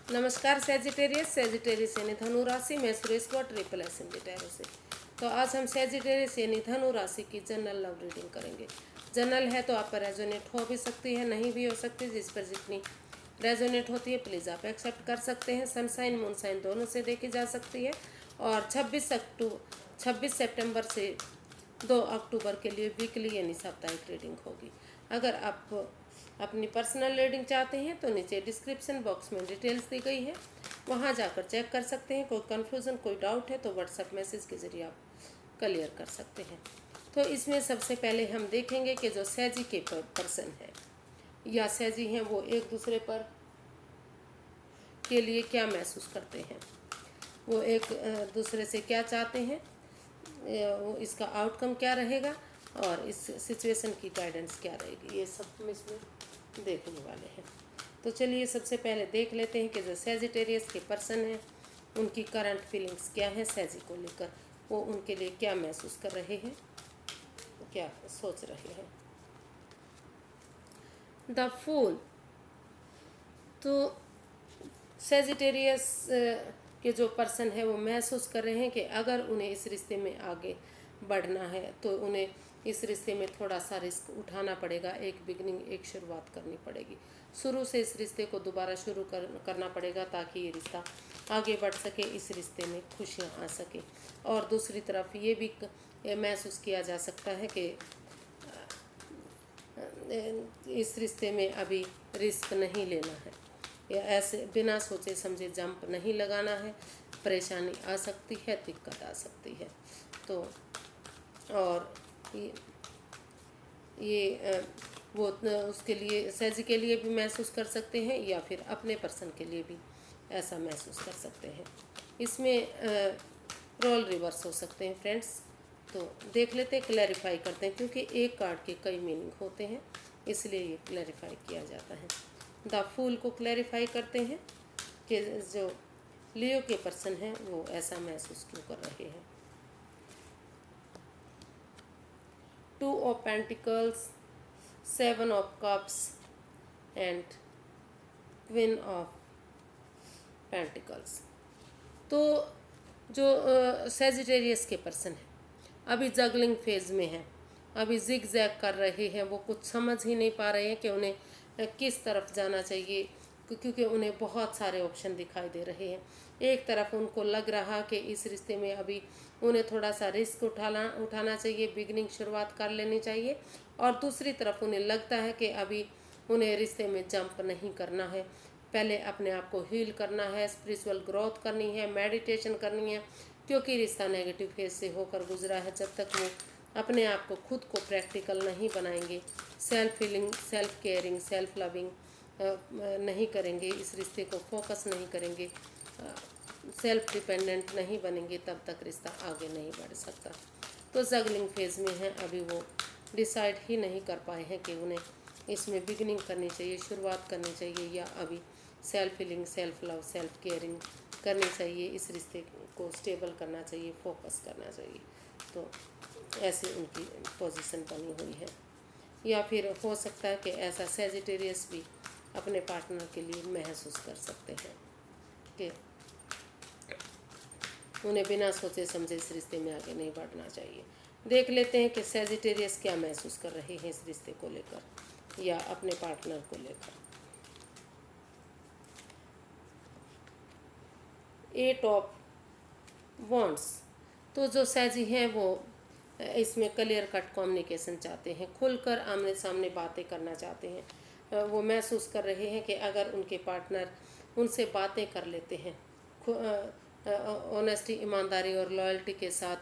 नमस्कार सेजिटेरियस यानी धनु राशि में सुरेश को ट्रिपल असेंबली टैरो से। तो आज हम सेजिटेरियस यानी धनु राशि की जनरल लव रीडिंग करेंगे। जनरल है तो आप पर रेजोनेट हो भी सकती है, नहीं भी हो सकती। जिस पर जितनी रेजोनेट होती है प्लीज़ आप एक्सेप्ट कर सकते हैं। सनसाइन मूनसाइन दोनों से देखी जा सकती है। और 26 सितंबर से 2 अक्टूबर के लिए वीकली यानी साप्ताहिक रीडिंग होगी। अगर आप अपनी पर्सनल रीडिंग चाहते हैं तो नीचे डिस्क्रिप्शन बॉक्स में डिटेल्स दी गई है, वहां जाकर चेक कर सकते हैं। कोई कन्फ्यूज़न कोई डाउट है तो व्हाट्सएप मैसेज के ज़रिए आप क्लियर कर सकते हैं। तो इसमें सबसे पहले हम देखेंगे कि जो सैजी के पर्सन है या सैजी हैं वो एक दूसरे पर के लिए क्या महसूस करते हैं, वो एक दूसरे से क्या चाहते हैं, वो इसका आउटकम क्या रहेगा और इस सिचुएशन की गाइडेंस क्या रहेगी, ये सब हम इसमें देखने वाले हैं। तो चलिए सबसे पहले देख लेते हैं कि जो सेजिटेरियस के पर्सन हैं उनकी करंट फीलिंग्स क्या हैं सैजी को लेकर, वो उनके लिए क्या महसूस कर रहे हैं, क्या सोच रहे हैं। द फूल, तो सेजिटेरियस के जो पर्सन है वो महसूस कर रहे हैं कि अगर उन्हें इस रिश्ते में आगे बढ़ना है तो उन्हें इस रिश्ते में थोड़ा सा रिस्क उठाना पड़ेगा। एक बिगनिंग, एक शुरुआत करनी पड़ेगी। शुरू से इस रिश्ते को दोबारा शुरू करना पड़ेगा ताकि ये रिश्ता आगे बढ़ सके, इस रिश्ते में खुशियाँ आ सके। और दूसरी तरफ ये भी महसूस किया जा सकता है कि इस रिश्ते में अभी रिस्क नहीं लेना है या ऐसे बिना सोचे समझे जंप नहीं लगाना है। परेशानी आ सकती है, दिक्कत आ सकती है। तो और ये वो उसके लिए सैजी के लिए भी महसूस कर सकते हैं या फिर अपने पर्सन के लिए भी ऐसा महसूस कर सकते हैं। इसमें रोल रिवर्स हो सकते हैं फ्रेंड्स। तो देख लेते हैं, क्लैरिफाई करते हैं, क्योंकि एक कार्ड के कई मीनिंग होते हैं इसलिए ये क्लैरिफाई किया जाता है। द फूल को क्लैरिफाई करते हैं कि जो लियो के पर्सन हैं वो ऐसा महसूस क्यों कर रहे हैं। 2 of pentacles, 7 of cups and queen of pentacles. तो जो सेजिटेरियस के पर्सन है अभी जगलिंग फेज में है, अभी जिग जैग कर रहे हैं। वो कुछ समझ ही नहीं पा रहे हैं कि उन्हें किस तरफ जाना चाहिए, क्योंकि उन्हें बहुत सारे ऑप्शन दिखाई दे रहे हैं। एक तरफ उनको लग रहा कि इस रिश्ते में अभी उन्हें थोड़ा सा रिस्क उठाना चाहिए, बिगनिंग शुरुआत कर लेनी चाहिए। और दूसरी तरफ उन्हें लगता है कि अभी उन्हें रिश्ते में जंप नहीं करना है, पहले अपने आप को हील करना है, स्पिरिचुअल ग्रोथ करनी है, मेडिटेशन करनी है, क्योंकि रिश्ता नेगेटिव फेज से होकर गुजरा है। जब तक वो अपने आप को खुद को प्रैक्टिकल नहीं बनाएंगे, self healing, self caring, self loving नहीं करेंगे, इस रिश्ते को फोकस नहीं करेंगे, सेल्फ डिपेंडेंट नहीं बनेंगे, तब तक रिश्ता आगे नहीं बढ़ सकता। तो जगलिंग फेज में है अभी, वो डिसाइड ही नहीं कर पाए हैं कि उन्हें इसमें बिगिनिंग करनी चाहिए, शुरुआत करनी चाहिए, या अभी self healing, self love, self caring करनी चाहिए, इस रिश्ते को स्टेबल करना चाहिए, फोकस करना चाहिए। तो ऐसे उनकी पोजीशन बनी हुई है। या फिर हो सकता है कि ऐसा सेजिटेरियस भी अपने पार्टनर के लिए महसूस कर सकते हैं कि उन्हें बिना सोचे समझे इस रिश्ते में आगे नहीं बढ़ना चाहिए। देख लेते हैं कि सेजिटेरियस क्या महसूस कर रहे हैं इस रिश्ते को लेकर या अपने पार्टनर को लेकर। 8 ऑफ वॉन्ड्स, तो जो सैजी हैं वो इसमें क्लियर कट कम्युनिकेशन चाहते हैं, खुलकर आमने सामने बातें करना चाहते हैं। वो महसूस कर रहे हैं कि अगर उनके पार्टनर उनसे बातें कर लेते हैं ऑनेस्टी, ईमानदारी और लॉयल्टी के साथ,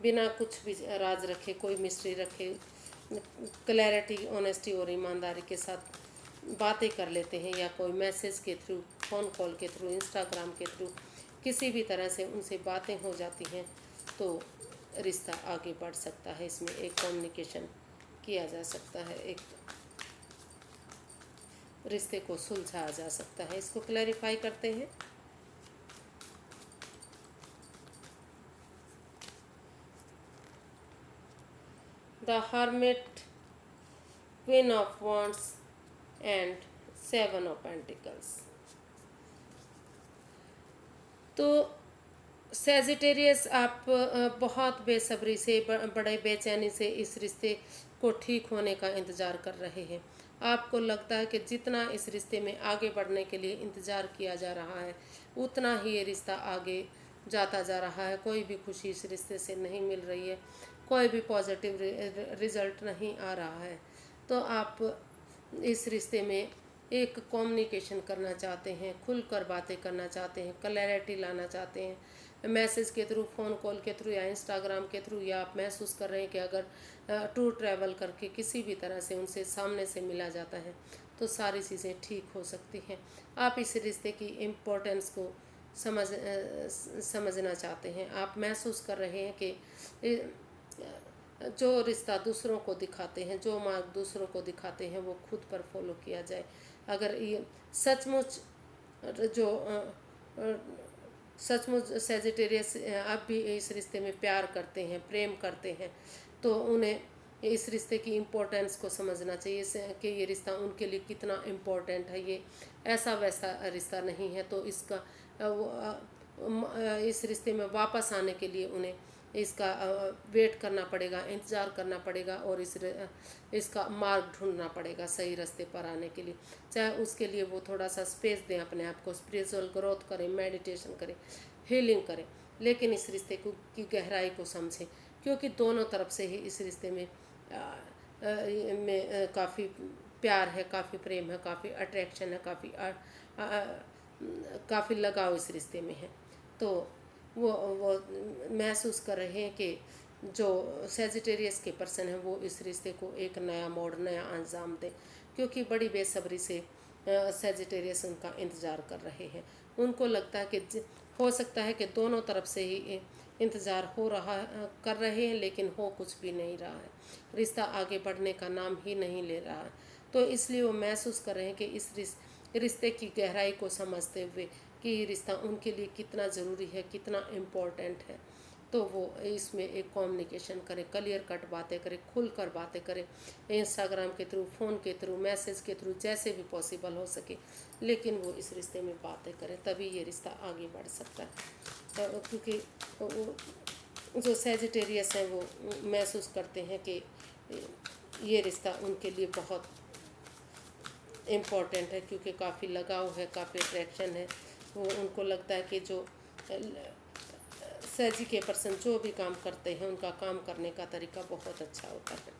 बिना कुछ भी राज रखे, कोई मिस्ट्री रखे, क्लैरिटी, ऑनेस्टी और ईमानदारी के साथ बातें कर लेते हैं, या कोई मैसेज के थ्रू, फ़ोन कॉल के थ्रू, इंस्टाग्राम के थ्रू, किसी भी तरह से उनसे बातें हो जाती हैं तो रिश्ता आगे बढ़ सकता है। इसमें एक कम्युनिकेशन किया जा सकता है, एक रिश्ते को सुलझाया जा सकता है। इसको क्लैरिफाई करते हैं। The hermit, queen of wands and 7 of pentacles. तो सैजिटेरियस आप बहुत बेसब्री से बड़े बेचैनी से इस रिश्ते को ठीक होने का इंतज़ार कर रहे हैं। आपको लगता है कि जितना इस रिश्ते में आगे बढ़ने के लिए इंतज़ार किया जा रहा है उतना ही ये रिश्ता आगे जाता जा रहा है। कोई भी खुशी इस रिश्ते से नहीं मिल रही है, कोई भी पॉजिटिव रिजल्ट नहीं आ रहा है। तो आप इस रिश्ते में एक कम्युनिकेशन करना चाहते हैं, खुलकर बातें करना चाहते हैं, क्लैरिटी लाना चाहते हैं, मैसेज के थ्रू, फ़ोन कॉल के थ्रू या इंस्टाग्राम के थ्रू, या आप महसूस कर रहे हैं कि अगर टूर ट्रैवल करके किसी भी तरह से उनसे सामने से मिला जाता है तो सारी चीज़ें ठीक हो सकती हैं। आप इस रिश्ते की इम्पोर्टेंस को समझना चाहते हैं। आप महसूस कर रहे हैं कि जो रिश्ता दूसरों को दिखाते हैं, जो मार्ग दूसरों को दिखाते हैं, वो खुद पर फॉलो किया जाए। अगर ये सचमुच जो सचमुच सेजिटेरियस आप भी इस रिश्ते में प्यार करते हैं, प्रेम करते हैं, तो उन्हें इस रिश्ते की इम्पोर्टेंस को समझना चाहिए कि ये रिश्ता उनके लिए कितना इम्पोर्टेंट है। ये ऐसा वैसा रिश्ता नहीं है। तो इसका इस रिश्ते में वापस आने के लिए उन्हें इसका वेट करना पड़ेगा, इंतज़ार करना पड़ेगा, और इसका मार्ग ढूंढना पड़ेगा सही रास्ते पर आने के लिए। चाहे उसके लिए वो थोड़ा सा स्पेस दें अपने आप को, स्पिरिचुअल ग्रोथ करें, मेडिटेशन करें, हीलिंग करें, लेकिन इस रिश्ते को की गहराई को समझें, क्योंकि दोनों तरफ से ही इस रिश्ते में काफ़ी प्यार है, काफ़ी प्रेम है, काफ़ी अट्रैक्शन है, काफ़ी लगाव इस रिश्ते में है। तो वो महसूस कर रहे हैं कि जो सेजिटेरियस के पर्सन है वो इस रिश्ते को एक नया मोड़, नया अंजाम दे, क्योंकि बड़ी बेसब्री से सेजिटेरियस उनका इंतज़ार कर रहे हैं। उनको लगता है कि हो सकता है कि दोनों तरफ से ही इंतज़ार हो रहा कर रहे हैं, लेकिन हो कुछ भी नहीं रहा है। रिश्ता आगे बढ़ने का नाम ही नहीं ले रहा है। तो इसलिए वो महसूस कर रहे हैं कि इस रिश्ते की गहराई को समझते हुए कि ये रिश्ता उनके लिए कितना ज़रूरी है, कितना इम्पोर्टेंट है, तो वो इसमें एक कम्युनिकेशन करें, क्लियर कट बातें करें, खुलकर बातें करें, इंस्टाग्राम के थ्रू, फ़ोन के थ्रू, मैसेज के थ्रू, जैसे भी पॉसिबल हो सके, लेकिन वो इस रिश्ते में बातें करें, तभी ये रिश्ता आगे बढ़ सकता है। क्योंकि जो सेजिटेरियस हैं वो महसूस करते हैं कि ये रिश्ता उनके लिए बहुत इम्पोर्टेंट है, क्योंकि काफ़ी लगाव है, काफ़ी अट्रैक्शन है। वो उनको लगता है कि जो सैजी के पर्सन जो भी काम करते हैं उनका काम करने का तरीका बहुत अच्छा होता है,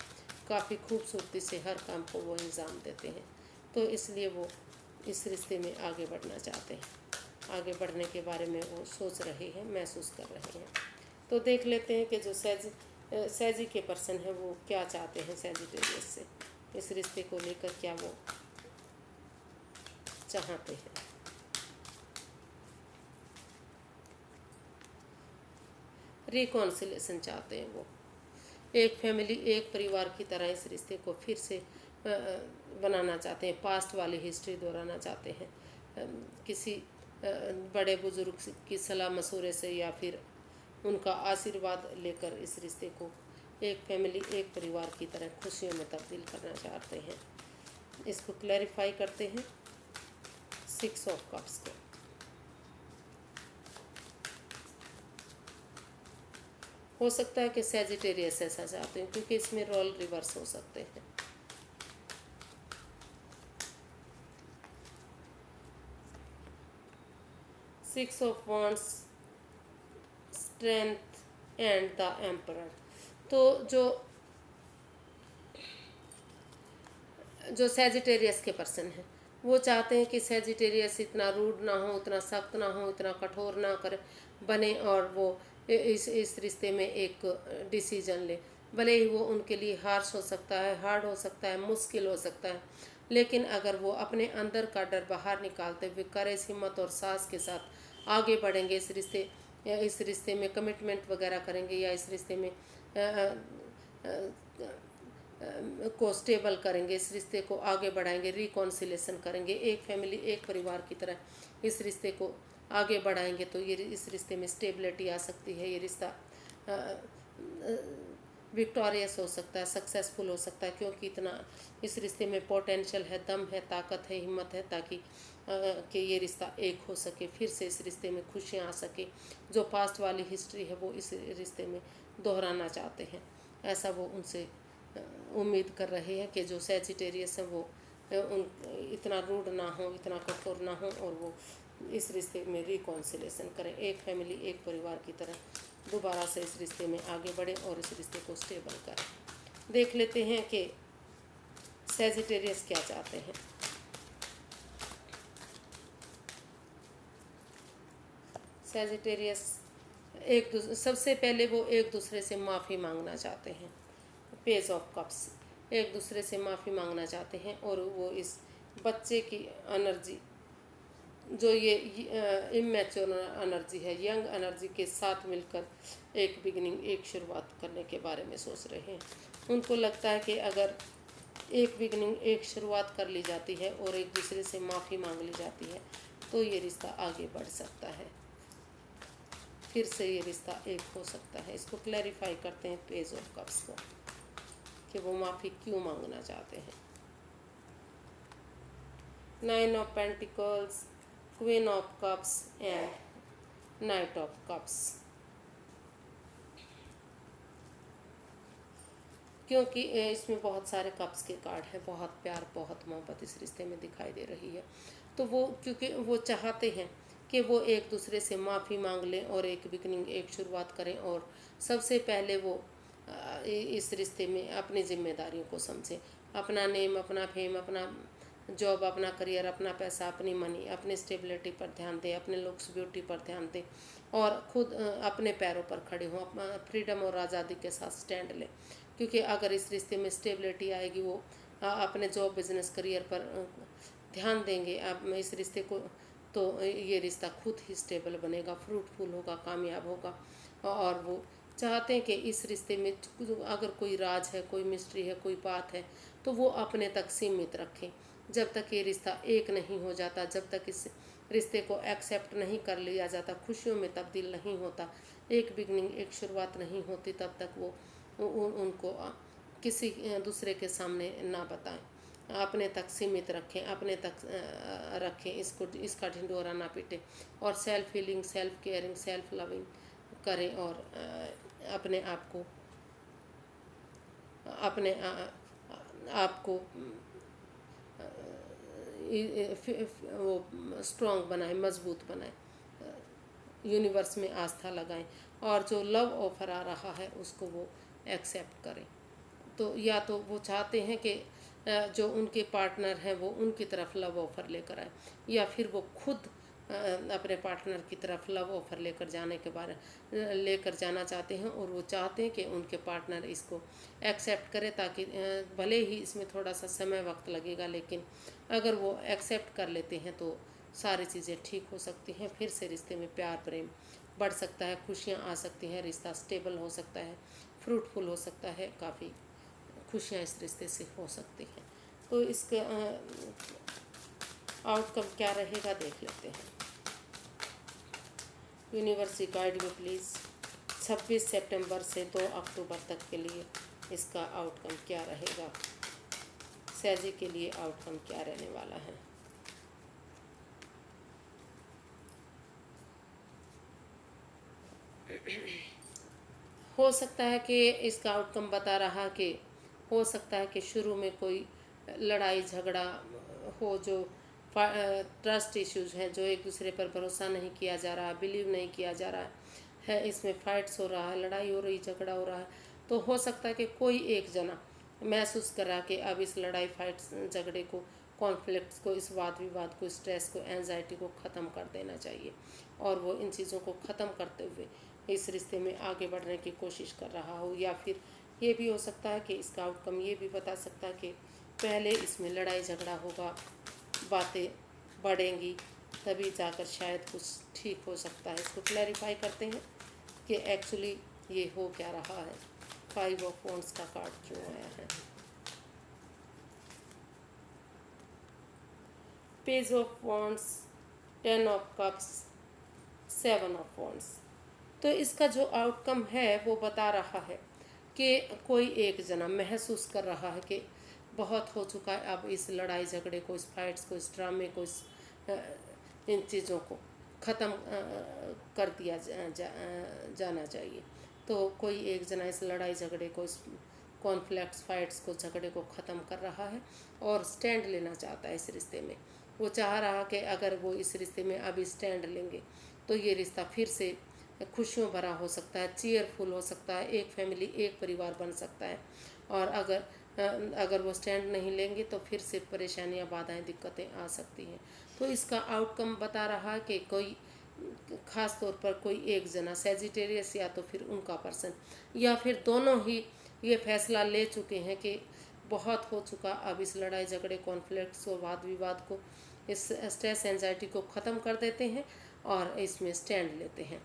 काफ़ी खूबसूरती से हर काम को वो अंजाम देते हैं। तो इसलिए वो इस रिश्ते में आगे बढ़ना चाहते हैं, आगे बढ़ने के बारे में वो सोच रहे हैं, महसूस कर रहे हैं। तो देख लेते हैं कि जो सैजी के पर्सन है वो क्या चाहते हैं सेजिटेरियस से, इस रिश्ते को लेकर क्या वो चाहते हैं। रिकॉन्सिलेशन चाहते हैं वो, एक फैमिली, एक परिवार की तरह इस रिश्ते को फिर से बनाना चाहते हैं, पास्ट वाली हिस्ट्री दोहराना चाहते हैं, किसी बड़े बुजुर्ग की सलाह मशूरे से या फिर उनका आशीर्वाद लेकर इस रिश्ते को एक फैमिली, एक परिवार की तरह खुशियों में तब्दील करना चाहते हैं। इसको क्लैरिफाई करते हैं 6 ऑफ कप्स को। हो सकता है कि सेजिटेरियस ऐसा चाहते हैं, क्योंकि इसमें रोल रिवर्स हो सकते हैं। Six of wands, strength and the emperor. तो जो सेजिटेरियस के पर्सन हैं वो चाहते हैं कि सेजिटेरियस इतना रूड ना हो, उतना सख्त ना हो, इतना कठोर ना करे बने, और वो इस रिश्ते में एक डिसीजन ले। भले ही वो उनके लिए हार्श हो सकता है, हार्ड हो सकता है, मुश्किल हो सकता है, लेकिन अगर वो अपने अंदर का डर बाहर निकालते हुए करेज, हिम्मत और साहस के साथ आगे बढ़ेंगे, इस रिश्ते में कमिटमेंट वगैरह करेंगे, या इस रिश्ते में को स्टेबल करेंगे, इस रिश्ते को आगे बढ़ाएंगे, रिकॉन्सिलेशन करेंगे, एक फैमिली, एक परिवार की तरह इस रिश्ते को आगे बढ़ाएंगे, तो ये इस रिश्ते में स्टेबिलिटी आ सकती है। ये रिश्ता विक्टोरियस हो सकता है, सक्सेसफुल हो सकता है, क्योंकि इतना इस रिश्ते में पोटेंशियल है, दम है, ताकत है, हिम्मत है, ताकि कि ये रिश्ता एक हो सके, फिर से इस रिश्ते में खुशियाँ आ सके। जो पास्ट वाली हिस्ट्री है वो इस रिश्ते में दोहराना चाहते हैं। ऐसा वो उनसे उम्मीद कर रहे हैं कि जो सैजिटेरियस है वो उन इतना रूड ना हो, इतना कठोर ना हो, और वो इस रिश्ते में रिकॉन्सिलेशन करें, एक फैमिली, एक परिवार की तरह दोबारा से इस रिश्ते में आगे बढ़े और इस रिश्ते को स्टेबल करें। देख लेते हैं कि सैजिटेरियस क्या चाहते हैं। सैजिटेरियस सबसे पहले वो एक दूसरे से माफ़ी मांगना चाहते हैं। पेज ऑफ कप्स, एक दूसरे से माफ़ी मांगना चाहते हैं, और वो इस बच्चे की एनर्जी, जो ये इमेच्योर एनर्जी है, यंग एनर्जी के साथ मिलकर एक बिगिनिंग, एक शुरुआत करने के बारे में सोच रहे हैं। उनको लगता है कि अगर एक बिगिनिंग, एक शुरुआत कर ली जाती है और एक दूसरे से माफ़ी मांग ली जाती है तो ये रिश्ता आगे बढ़ सकता है, फिर से ये रिश्ता एक हो सकता है। इसको क्लैरिफाई करते हैं पेज ऑफ कप्स को कि वो माफ़ी क्यों मांगना चाहते हैं। 9 of pentacles, queen of cups and night of cups. क्योंकि इसमें बहुत सारे कप्स के कार्ड हैं, बहुत प्यार, बहुत मोहब्बत इस रिश्ते में दिखाई दे रही है। तो वो क्योंकि वो चाहते हैं कि वो एक दूसरे से माफ़ी मांग लें और एक बिगनिंग, एक शुरुआत करें, और सबसे पहले वो इस रिश्ते में अपनी जिम्मेदारियों को समझें। अपना नेम, अपना फेम, अपना जॉब, अपना करियर, अपना पैसा, अपनी मनी, अपनी स्टेबिलिटी पर ध्यान दें, अपने लुक्स, ब्यूटी पर ध्यान दें, और खुद अपने पैरों पर खड़े हों, अपना फ्रीडम और आज़ादी के साथ स्टैंड लें। क्योंकि अगर इस रिश्ते में स्टेबिलिटी आएगी, वो अपने जॉब, बिजनेस, करियर पर ध्यान देंगे अब इस रिश्ते को, तो ये रिश्ता खुद ही स्टेबल बनेगा, फ्रूटफुल होगा, कामयाब होगा। और वो चाहते हैं कि इस रिश्ते में अगर कोई राज है, कोई मिस्ट्री है, कोई बात है, तो वो अपने तक सीमित रखें। जब तक ये रिश्ता एक नहीं हो जाता, जब तक इस रिश्ते को एक्सेप्ट नहीं कर लिया जाता, खुशियों में तब्दील नहीं होता, एक बिगनिंग, एक शुरुआत नहीं होती, तब तक वो उनको किसी दूसरे के सामने ना बताएं। अपने तक सीमित रखें, अपने तक रखें, इसका ढिंढोरा ना पीटें, और self healing, self caring, self loving करें, और अपने आप को अपने आप को वो स्ट्रॉन्ग बनाएं, मजबूत बनाएं, यूनिवर्स में आस्था लगाएं, और जो लव ऑफर आ रहा है उसको वो एक्सेप्ट करें। तो या तो वो चाहते हैं कि जो उनके पार्टनर हैं वो उनकी तरफ लव ऑफ़र लेकर आए, या फिर वो खुद अपने पार्टनर की तरफ लव ऑफ़र लेकर जाना चाहते हैं, और वो चाहते हैं कि उनके पार्टनर इसको एक्सेप्ट करे, ताकि भले ही इसमें थोड़ा सा समय, वक्त लगेगा, लेकिन अगर वो एक्सेप्ट कर लेते हैं तो सारी चीज़ें ठीक हो सकती हैं, फिर से रिश्ते में प्यार, प्रेम बढ़ सकता है, खुशियाँ आ सकती हैं, रिश्ता स्टेबल हो सकता है, फ्रूटफुल हो सकता है, काफ़ी खुशियाँ इस रिश्ते से हो सकती हैं। तो इसका आउटकम क्या रहेगा देख लेते हैं। यूनिवर्स गाइड में प्लीज़ 26 सितंबर से 2 अक्टूबर तक के लिए इसका आउटकम क्या रहेगा, सैजी के लिए आउटकम क्या रहने वाला है। हो सकता है कि इसका आउटकम बता रहा कि हो सकता है कि शुरू में कोई लड़ाई झगड़ा हो, जो ट्रस्ट इश्यूज हैं, जो एक दूसरे पर भरोसा नहीं किया जा रहा, बिलीव नहीं किया जा रहा है, इसमें फाइट्स हो रहा है, लड़ाई हो रही, झगड़ा हो रहा है, तो हो सकता है कि कोई एक जना महसूस कर रहा कि अब इस लड़ाई, फाइट्स, झगड़े को, कॉन्फ्लिक्ट्स को, इस वाद विवाद को, स्ट्रेस को, एंजाइटी को ख़त्म कर देना चाहिए, और वो इन चीज़ों को ख़त्म करते हुए इस रिश्ते में आगे बढ़ने की कोशिश कर रहा हो। या फिर ये भी हो सकता है कि इसका आउटकम ये भी बता सकता है कि पहले इसमें लड़ाई झगड़ा होगा, बातें बढ़ेंगी, तभी जाकर शायद कुछ ठीक हो सकता है। इसको क्लैरिफाई करते हैं कि एक्चुअली ये हो क्या रहा है। 5 ऑफ वॉन्ड्स का कार्ड क्यों आया है। Page of wands, 10 of cups, 7 of wands. तो इसका जो आउटकम है वो बता रहा है कि कोई एक जना महसूस कर रहा है कि बहुत हो चुका है, अब इस लड़ाई झगड़े को, इस फाइट्स को, इस ड्रामे को, इस इन चीज़ों को ख़त्म कर दिया जाना चाहिए। तो कोई एक जना इस लड़ाई झगड़े को, इस कॉन्फ्लिक्ट्स फाइट्स को, झगड़े को ख़त्म कर रहा है और स्टैंड लेना चाहता है इस रिश्ते में। वो चाह रहा कि अगर वो इस रिश्ते में अभी स्टैंड लेंगे तो ये रिश्ता फिर से खुशियों भरा हो सकता है, चीयरफुल हो सकता है, एक फैमिली, एक परिवार बन सकता है। और अगर वो स्टैंड नहीं लेंगे तो फिर से परेशानियां, बाधाएं, दिक्कतें आ सकती हैं। तो इसका आउटकम बता रहा है कि कोई ख़ास तौर पर कोई एक जना सेजिटेरियस या तो फिर उनका पर्सन या फिर दोनों ही ये फैसला ले चुके हैं कि बहुत हो चुका, अब इस लड़ाई झगड़े, कॉन्फ्लिक्ट्स और वाद विवाद को, इस स्ट्रेस एंजाइटी को ख़त्म कर देते हैं और इसमें स्टैंड लेते हैं।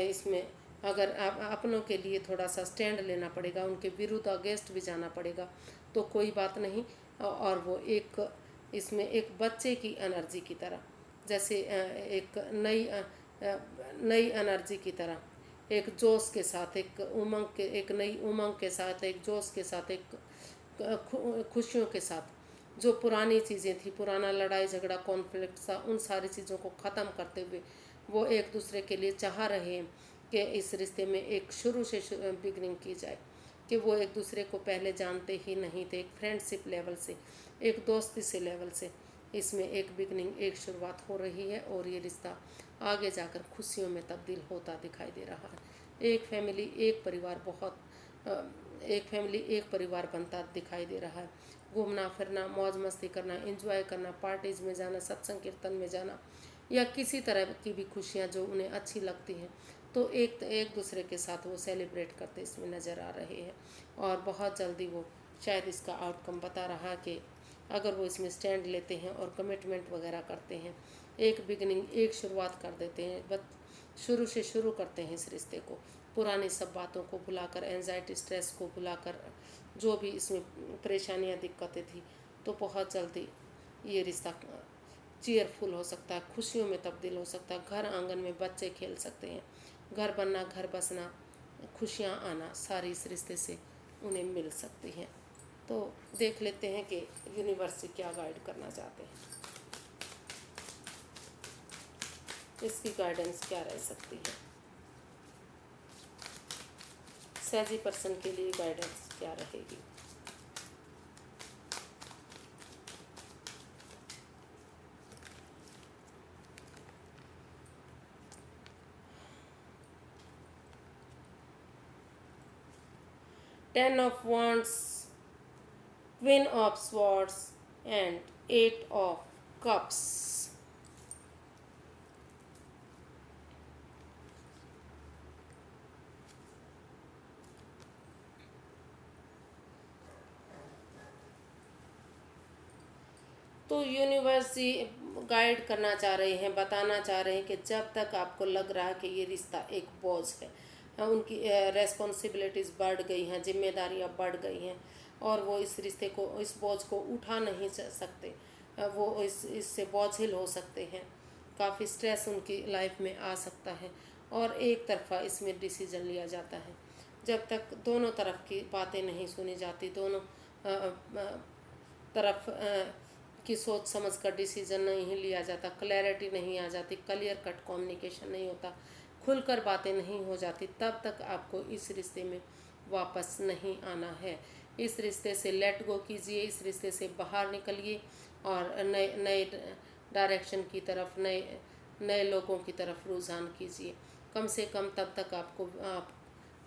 इसमें अगर अपनों के लिए थोड़ा सा स्टैंड लेना पड़ेगा, उनके विरुद्ध अगेंस्ट भी जाना पड़ेगा तो कोई बात नहीं। और वो एक इसमें एक बच्चे की एनर्जी की तरह, जैसे एक नई एनर्जी की तरह, एक जोश के साथ, एक नई उमंग के साथ, एक जोश के साथ, एक खुशियों के साथ, जो पुरानी चीज़ें थी, पुराना लड़ाई झगड़ा, कॉन्फ्लिक्ट सा, उन सारी चीज़ों को ख़त्म करते हुए वो एक दूसरे के लिए चाह रहे हैं कि इस रिश्ते में एक शुरू से बिगनिंग की जाए, कि वो एक दूसरे को पहले जानते ही नहीं थे, एक फ्रेंडशिप लेवल से, एक दोस्ती से लेवल से इसमें एक बिगनिंग, एक शुरुआत हो रही है और ये रिश्ता आगे जाकर खुशियों में तब्दील होता दिखाई दे रहा है। एक फैमिली, एक परिवार, एक फैमिली, एक परिवार बनता दिखाई दे रहा है। घूमना फिरना, मौज मस्ती करना, एंजॉय करना, पार्टीज में जाना, सत्संग कीर्तन में जाना या किसी तरह की भी खुशियाँ जो उन्हें अच्छी लगती हैं, तो एक दूसरे के साथ वो सेलिब्रेट करते इसमें नज़र आ रहे हैं। और बहुत जल्दी वो शायद इसका आउटकम बता रहा कि अगर वो इसमें स्टैंड लेते हैं और कमिटमेंट वगैरह करते हैं, एक बिगनिंग, एक शुरुआत कर देते हैं, बस शुरू से शुरू करते हैं इस रिश्ते को, पुरानी सब बातों को भुलाकर, एंजाइटी स्ट्रेस को भुलाकर, जो भी इसमें परेशानियां, दिक्कतें थी, तो बहुत जल्दी ये रिश्ता चीयरफुल हो सकता है, खुशियों में तब्दील हो सकता है। घर आंगन में बच्चे खेल सकते हैं, घर बनना, घर बसना, खुशियाँ आना, सारी इस रिश्ते से उन्हें मिल सकती हैं। तो देख लेते हैं कि यूनिवर्स से क्या गाइड करना चाहते हैं, इसकी गाइडेंस क्या रह सकती है, सैजी पर्सन के लिए गाइडेंस क्या रहेगी। Ten of wands, queen of swords and eight of cups. तो यूनिवर्स ही गाइड करना चाह रहे हैं, बताना चाह रहे हैं कि जब तक आपको लग रहा है कि ये रिश्ता एक बोझ है, उनकी रेस्पॉन्सिबिलिटीज़ बढ़ गई हैं, जिम्मेदारियां बढ़ गई हैं और वो इस रिश्ते को, इस बोझ को उठा नहीं सकते, वो इससे बोझिल हो सकते हैं, काफ़ी स्ट्रेस उनकी लाइफ में आ सकता है और एक तरफा इसमें डिसीजन लिया जाता है। जब तक दोनों तरफ की बातें नहीं सुनी जाती, दोनों तरफ की सोच समझ कर डिसीजन नहीं लिया जाता, क्लैरिटी नहीं आ जाती, क्लियर कट कम्युनिकेशन नहीं होता, खुलकर बातें नहीं हो जाती, तब तक आपको इस रिश्ते में वापस नहीं आना है। इस रिश्ते से लेट गो कीजिए, इस रिश्ते से बाहर निकलिए और नए नए डायरेक्शन की तरफ, नए नए लोगों की तरफ रुझान कीजिए। कम से कम तब तक आप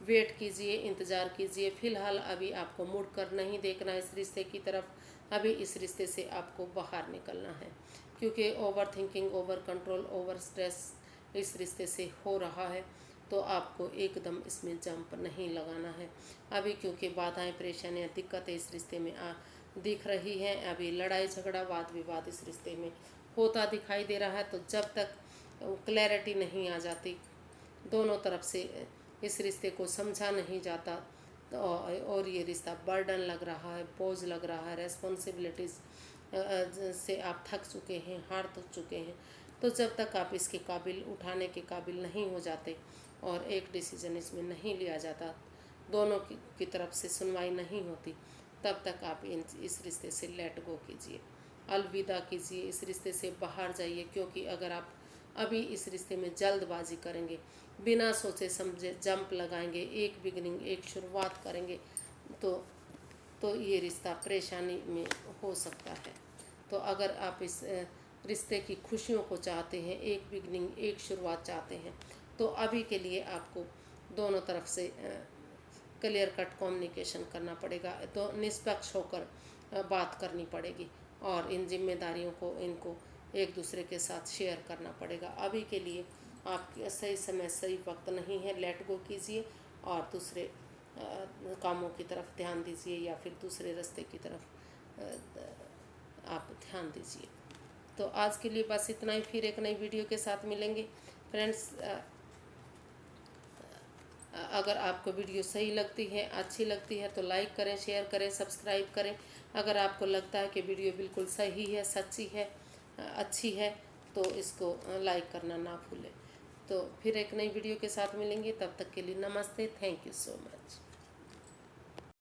वेट कीजिए, इंतज़ार कीजिए। फ़िलहाल अभी आपको मुड़कर नहीं देखना इस रिश्ते की तरफ, अभी इस रिश्ते से आपको बाहर निकलना है, क्योंकि over thinking, over control, over stress इस रिश्ते से हो रहा है। तो आपको एकदम इसमें जंप नहीं लगाना है अभी, क्योंकि बाधाएं, परेशानियां, दिक्कतें इस रिश्ते में दिख रही हैं। अभी लड़ाई झगड़ा, वाद विवाद इस रिश्ते में होता दिखाई दे रहा है। तो जब तक क्लैरिटी नहीं आ जाती, दोनों तरफ से इस रिश्ते को समझा नहीं जाता, तो और ये रिश्ता बर्डन लग रहा है, बोझ लग रहा है, रेस्पॉन्सिबिलिटीज़ से आप थक चुके हैं, हार तो चुके हैं, तो जब तक आप इसके काबिल, उठाने के काबिल नहीं हो जाते और एक डिसीजन इसमें नहीं लिया जाता, दोनों की तरफ से सुनवाई नहीं होती, तब तक आप इस रिश्ते से लेट गो कीजिए। अलविदा कीजिए, इस रिश्ते से बाहर जाइए। क्योंकि अगर आप अभी इस रिश्ते में जल्दबाजी करेंगे, बिना सोचे समझे जंप लगाएंगे, एक बिगनिंग एक शुरुआत करेंगे, तो ये रिश्ता परेशानी में हो सकता है। तो अगर आप इस रिश्ते की खुशियों को चाहते हैं, एक बिगनिंग एक शुरुआत चाहते हैं, तो अभी के लिए आपको दोनों तरफ से क्लियर कट कम्युनिकेशन करना पड़ेगा। तो निष्पक्ष होकर बात करनी पड़ेगी और इन जिम्मेदारियों को इनको एक दूसरे के साथ शेयर करना पड़ेगा। अभी के लिए आप सही समय सही वक्त नहीं है, लेट गो कीजिए और दूसरे कामों की तरफ ध्यान दीजिए या फिर दूसरे रास्ते की तरफ आप ध्यान दीजिए। तो आज के लिए बस इतना ही, फिर एक नई वीडियो के साथ मिलेंगे फ्रेंड्स। अगर आपको वीडियो सही लगती है, अच्छी लगती है तो लाइक करें, शेयर करें, सब्सक्राइब करें। अगर आपको लगता है कि वीडियो बिल्कुल सही है, सच्ची है, अच्छी है, तो इसको लाइक करना ना भूलें। तो फिर एक नई वीडियो के साथ मिलेंगे, तब तक के लिए नमस्ते, थैंक यू सो मच।